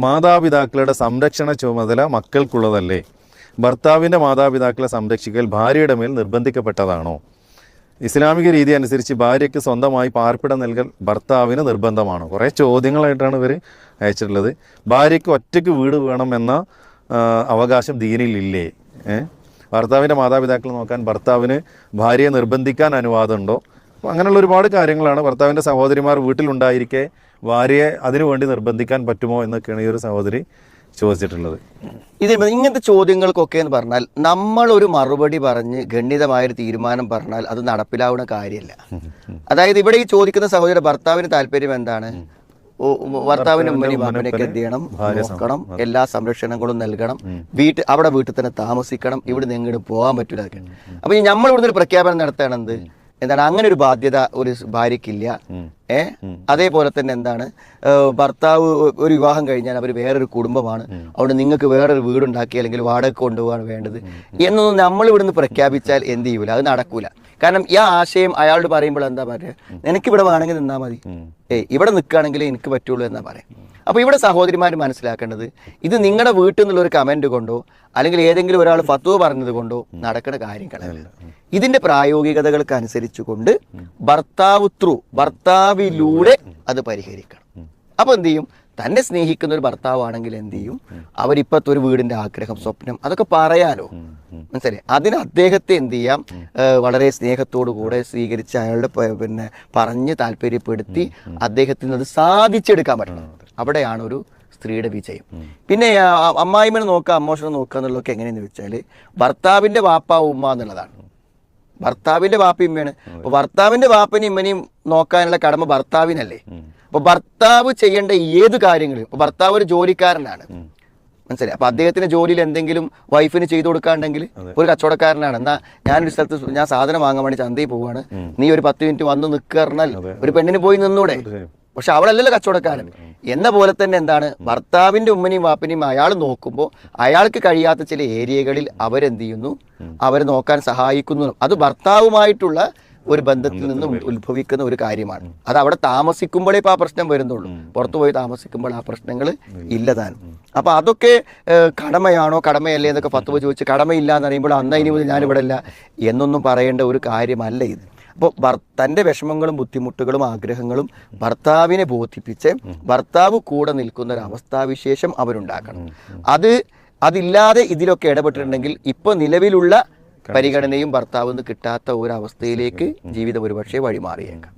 മാതാപിതാക്കളുടെ സംരക്ഷണ ചുമതല മക്കൾക്കുള്ളതല്ലേ? ഭർത്താവിൻ്റെ മാതാപിതാക്കളെ സംരക്ഷിക്കൽ ഭാര്യയുടെ മേൽ നിർബന്ധിക്കപ്പെട്ടതാണോ? ഇസ്ലാമിക രീതി അനുസരിച്ച് ഭാര്യയ്ക്ക് സ്വന്തമായി പാർപ്പിടം നൽകൽ ഭർത്താവിന് നിർബന്ധമാണ്. കുറേ ചോദ്യങ്ങളായിട്ടാണ് ഇവർ അയച്ചിട്ടുള്ളത്. ഭാര്യയ്ക്ക് ഒറ്റയ്ക്ക് വീട് വേണമെന്ന അവകാശം ദീനിലില്ലേ? ഭർത്താവിൻ്റെ മാതാപിതാക്കൾ നോക്കാൻ ഭർത്താവിന് ഭാര്യയെ നിർബന്ധിക്കാൻ അനുവാദമുണ്ടോ? അപ്പോൾ അങ്ങനെയുള്ള ഒരുപാട് കാര്യങ്ങളാണ്. ഭർത്താവിൻ്റെ സഹോദരിമാർ വീട്ടിലുണ്ടായിരിക്കെ ഭാര്യയെ അതിനുവേണ്ടി നിർബന്ധിക്കാൻ പറ്റുമോ എന്നൊക്കെയാണ് ഈ ഒരു സഹോദരി ചോദിച്ചിട്ടുള്ളത്. ഇങ്ങനത്തെ ചോദ്യങ്ങൾക്കൊക്കെ എന്ന് പറഞ്ഞാൽ നമ്മളൊരു മറുപടി പറഞ്ഞ് ഗണ്യതമായൊരു തീരുമാനം പറഞ്ഞാൽ അത് നടപ്പിലാവുന്ന കാര്യമല്ല. അതായത് ഇവിടെ ഈ ചോദിക്കുന്ന സഹോദരിയുടെ ഭർത്താവിന് താല്പര്യം എന്താണ്? ഭർത്താവിന് ഉമ്മനി ബാപ്പനൊക്കെ എന്ത് ചെയ്യണം, നോക്കണം, എല്ലാ സംരക്ഷണങ്ങളും നൽകണം, അവിടെ വീട്ടിൽ തന്നെ താമസിക്കണം, ഇവിടെ നിന്ന് എങ്ങോട്ട് പോകാൻ പറ്റില്ല. അപ്പൊ നമ്മൾ ഇവിടുന്ന് ഒരു പ്രഖ്യാപനം നടത്തണത് എന്താണ്? അങ്ങനെ ഒരു ബാധ്യത ഒരു ഭാര്യയ്ക്കില്ല. അതേപോലെ തന്നെ എന്താണ്, ഭർത്താവ് ഒരു വിവാഹം കഴിഞ്ഞാൽ അവർ വേറൊരു കുടുംബമാണ്, അവിടെ നിങ്ങൾക്ക് വേറൊരു വീടുണ്ടാക്കി അല്ലെങ്കിൽ വാടക കൊണ്ടുപോകാൻ വേണ്ടത് എന്നൊന്നും നമ്മൾ ഇവിടുന്ന് പ്രഖ്യാപിച്ചാൽ എന്ത് ചെയ്യൂല, അത് നടക്കൂല. കാരണം ഈ ആശയം അയാളോട് പറയുമ്പോൾ എന്താ പറയുക, നിനക്കിവിടെ വേണമെങ്കിൽ നിന്നാൽ മതി, ഇവിടെ നിൽക്കുകയാണെങ്കിലേ എനിക്ക് പറ്റുള്ളൂ എന്നാ പറയാം. അപ്പോൾ ഇവിടെ സഹോദരിമാർ മനസ്സിലാക്കേണ്ടത് ഇത് നിങ്ങളുടെ വീട്ടിൽ നിന്നുള്ള ഒരു കമൻറ്റ് കൊണ്ടോ അല്ലെങ്കിൽ ഏതെങ്കിലും ഒരാൾ ഫത്വ പറഞ്ഞത് കൊണ്ടോ നടക്കുന്ന കാര്യങ്ങളല്ല. ഇതിന്റെ പ്രായോഗികതകൾക്ക് അനുസരിച്ചുകൊണ്ട് ഭർത്താവിലൂടെ അത് പരിഹരിക്കണം. അപ്പൊ എന്ത് ചെയ്യും, തന്നെ സ്നേഹിക്കുന്ന ഒരു ഭർത്താവാണെങ്കിൽ എന്ത് ചെയ്യും, അവരിപ്പത്തെ ഒരു വീടിന്റെ ആഗ്രഹം, സ്വപ്നം അതൊക്കെ പറയാലോ, മനസ്സിലായി. അതിന് അദ്ദേഹത്തെ എന്ത് ചെയ്യാം, വളരെ സ്നേഹത്തോടു കൂടെ സ്വീകരിച്ച് അയാളുടെ പറഞ്ഞ് താല്പര്യപ്പെടുത്തി അദ്ദേഹത്തിന് അത് സാധിച്ചെടുക്കാൻ പറ്റണം. അവിടെയാണ് ഒരു സ്ത്രീയുടെ വിജയം. പിന്നെ അമ്മായിമ്മനെ നോക്കുക, അമ്മോഷനെ നോക്കുക എന്നുള്ളതൊക്കെ എങ്ങനെയെന്ന് വെച്ചാൽ ഭർത്താവിന്റെ വാപ്പ ഉമ്മ എന്നുള്ളതാണ്. ഭർത്താവിന്റെ വാപ്പയും ഉമ്മയാണ്. അപ്പൊ ഭർത്താവിന്റെ വാപ്പനെയും ഉമ്മനെയും നോക്കാനുള്ള കടമ ഭർത്താവിനല്ലേ. അപ്പൊ ഭർത്താവ് ചെയ്യേണ്ട ഏത് കാര്യങ്ങളും, ഇപ്പൊ ഭർത്താവ് ഒരു ജോലിക്കാരനാണ്, മനസ്സിലായി. അപ്പൊ അദ്ദേഹത്തിന്റെ ജോലിയിൽ എന്തെങ്കിലും വൈഫിന് ചെയ്തു കൊടുക്കാണ്ടെങ്കിൽ ഒരു കച്ചവടക്കാരനാണ്, എന്നാ ഞാനൊരു സ്ഥലത്ത് ഞാൻ സാധനം വാങ്ങാൻ വേണ്ടി ചന്തയിൽ പോവാണ്, നീ ഒരു 10 മിനിറ്റ് വന്ന് നിൽക്കുക പറഞ്ഞാൽ ഒരു പെണ്ണിന് പോയി നിന്നൂടെ? പക്ഷെ അവളല്ലല്ലോ കച്ചവടക്കാരൻ. എന്ന പോലെ തന്നെ എന്താണ്, ഭർത്താവിന്റെ ഉമ്മനെയും വാപ്പനെയും അയാൾ നോക്കുമ്പോൾ അയാൾക്ക് കഴിയാത്ത ചില ഏരിയകളിൽ അവരെന്ത് ചെയ്യുന്നു, അവരെ നോക്കാൻ സഹായിക്കുന്നു. അത് ഭർത്താവുമായിട്ടുള്ള ഒരു ബന്ധത്തിൽ നിന്ന് ഉത്ഭവിക്കുന്ന ഒരു കാര്യമാണ്. അത് അവിടെ താമസിക്കുമ്പോഴേ ഇപ്പോൾ ആ പ്രശ്നം വരുന്നുള്ളൂ. പുറത്തു പോയി താമസിക്കുമ്പോൾ ആ പ്രശ്നങ്ങൾ ഇല്ലതാനും. അപ്പൊ അതൊക്കെ കടമയാണോ കടമയല്ലേ എന്നൊക്കെ ഫത്വ ചോദിച്ച് കടമയില്ല എന്ന് പറയുമ്പോൾ അന്ന് ഇനി മുതൽ ഞാനിവിടെ ഇല്ല എന്നൊന്നും പറയേണ്ട ഒരു കാര്യമല്ല ഇത്. അപ്പോൾ തൻ്റെ വിഷമങ്ങളും ബുദ്ധിമുട്ടുകളും ആഗ്രഹങ്ങളും ഭർത്താവിനെ ബോധിപ്പിച്ച് ഭർത്താവ് കൂടെ നിൽക്കുന്ന ഒരു അവസ്ഥാവിശേഷം അവരുണ്ടാക്കണം. അതില്ലാതെ ഇതിലൊക്കെ ഇടപെട്ടിട്ടുണ്ടെങ്കിൽ ഇപ്പോൾ നിലവിലുള്ള പരിഗണനയും ഭർത്താവിന് കിട്ടാത്ത ഒരു അവസ്ഥയിലേക്ക് ജീവിതം ഒരുപക്ഷെ വഴിമാറിയേക്കാം.